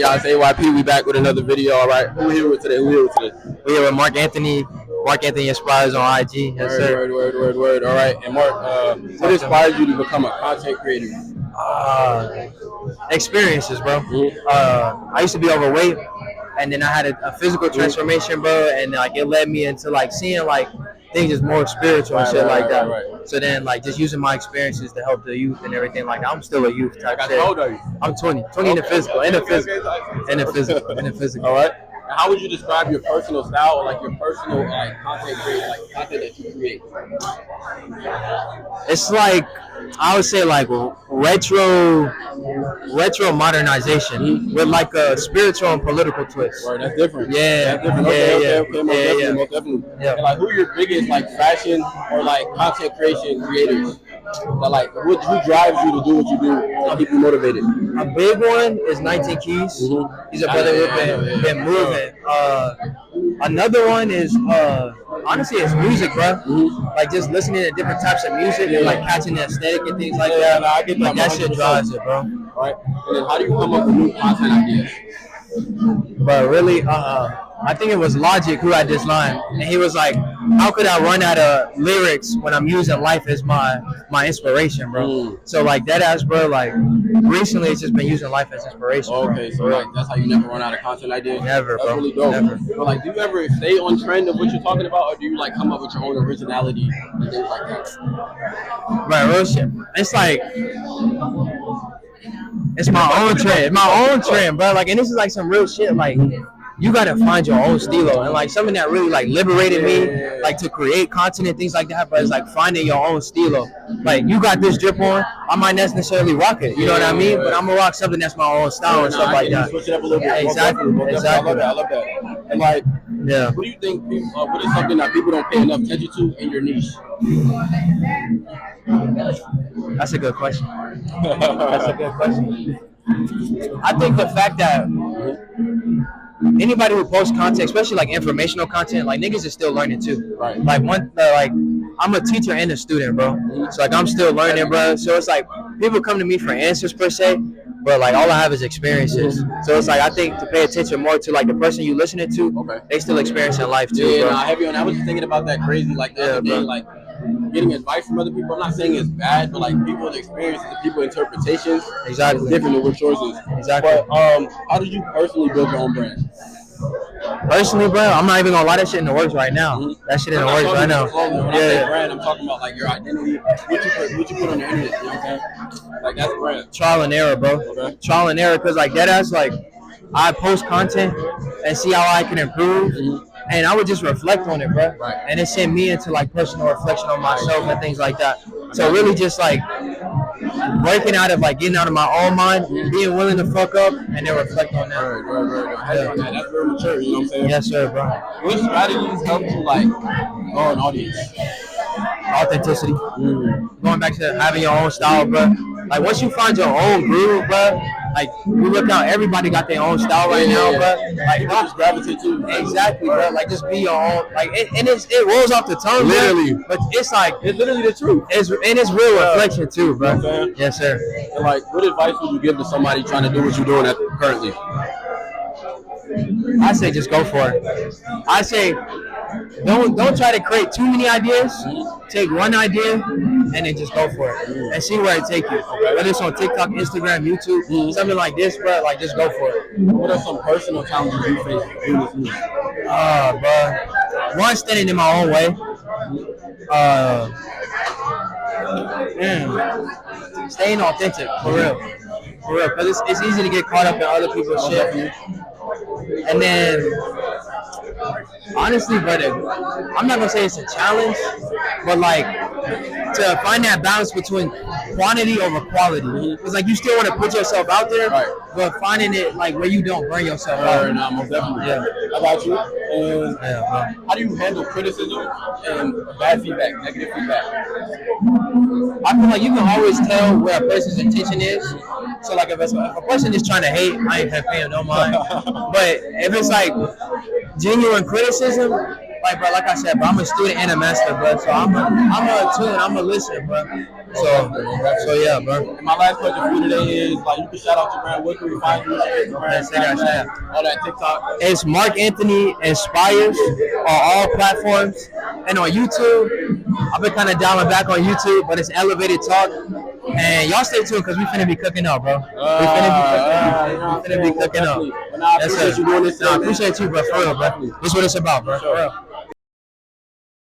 Y'all say YP, we back with another video. All right, who here with today? We here with Mark Anthony. Mark Anthony Inspires on IG. Yes, sir. Word. All right, and Mark, what inspired you to become a content creator? Experiences, bro. I used to be overweight, and then I had a physical transformation, bro, and like it led me into like seeing like things is more spiritual and shit like that. Right. So then like just using my experiences to help the youth and everything. Like I'm still a youth type shit. How old are you? I'm 20 in the physical, in the physical. All right. How would you describe your personal style or like your personal like content create, like content that you create? It's like I would say like retro modernization with like a spiritual and political twist. Right, that's different. Yeah, that's different. Okay, most definitely. Yeah. And like, who are your biggest like fashion or like content creation creators? That like, who drives you to do what you do and keep you motivated? A big one is 19 Keys. He's a brother who's been moving. Another one is honestly it's music, bro. Like just listening to different types of music and like catching the aesthetic and things like that. I get like that shit drives it, bro. All right. And then how do you come up with new content ideas? But really, I think it was Logic who had this line, and he was like, "How could I run out of lyrics when I'm using life as my inspiration, bro?" So like that ass, bro. Like recently, it's just been using life as inspiration. Okay, so like that's how you never run out of content ideas. Never, that's bro. Really dope. Never. But like, do you ever stay on trend of what you're talking about, or do you like come up with your own originality and things like that? Right, real shit. It's like. It's my own trend, bro. Like, and this is like some real shit. Like, you gotta find your own stilo, and like something that really like liberated me, like to create content and things like that. But it's like finding your own stilo. Like, you got this drip on, I might not necessarily rock it. You know what I mean? But I'm gonna rock something that's my own style and stuff like that. Switch it up a little bit. Yeah, exactly. I love that. And like, yeah. What do you think? What is something that people don't pay enough attention to in your niche? That's a good question. I think the fact that anybody who posts content, especially like informational content, like niggas is still learning too. Right. Like like I'm a teacher and a student, bro. So like I'm still learning, bro. So it's like people come to me for answers per se, but like all I have is experiences. So it's like I think to pay attention more to like the person you listening to, they still experiencing life too, bro. I have you on. I was just thinking about that crazy like the other day, like getting advice from other people. I'm not saying it's bad, but like people's experiences and people's interpretations is different than what yours is. Exactly. But how did you personally build your own brand? Personally, bro, I'm not even gonna lie, that shit in the works right now. That shit in the works right now. When I say brand, I'm talking about like your identity, what you put on the internet. You know what I'm saying? Like that's brand. Trial and error, bro. Okay. Trial and error, cause like that's like I post content and see how I can improve, and I would just reflect on it, bro. Right. And it sent me into like personal reflection on myself and things like that. So really, just like breaking out of like getting out of my own mind, being willing to fuck up, and then reflect on that. Right. That's very mature. You know what I'm saying? Yes, sir, bro. What strategies help you like grow an audience? Authenticity. Going back to having your own style, bro. Like once you find your own groove, bro. Like we look out, everybody got their own style right now, bro. Like just gravitate to exactly, bro. Like just be your own. Like it rolls off the tongue, literally, bro, but it's like it's literally the truth. It's real reflection too, bro. You know yes, sir. And like, what advice would you give to somebody trying to do what you're doing currently? I say just go for it. I say don't try to create too many ideas. Take one idea and then just go for it and see where it takes you. Whether it's on TikTok, Instagram, YouTube, something like this, bro. Like just go for it. What are some personal challenges you face doing this music? Bro. One, standing in my own way. Staying authentic, for real. Because it's easy to get caught up in other people's shit. And then, honestly, brother, I'm not gonna say it's a challenge, but like to find that balance between quantity over quality. It's like you still want to put yourself out there, but finding it like where you don't burn yourself out. No, most definitely. Yeah. How about you? And how do you handle criticism and bad feedback, negative feedback? I feel like you can always tell where a person's intention is. So like if a person is trying to hate, I ain't paying no mind. But if it's like genuine criticism, like bro, like I said, bro, I'm a student and a master, bro. So I'm a tune, I'm a listen, bro. So yeah, bro. And my last question for you today is like you can shout out your brand. Where can we find you? Instagram, all that TikTok. It's Mark Anthony Inspires on all platforms and on YouTube. I've been kind of dialing back on YouTube, but it's Elevated Talk. And y'all stay tuned because we finna be cooking up, bro. We finna be cooking up. I appreciate you doing this. I appreciate you, bro. For real, bro. This is what it's about, bro. For real.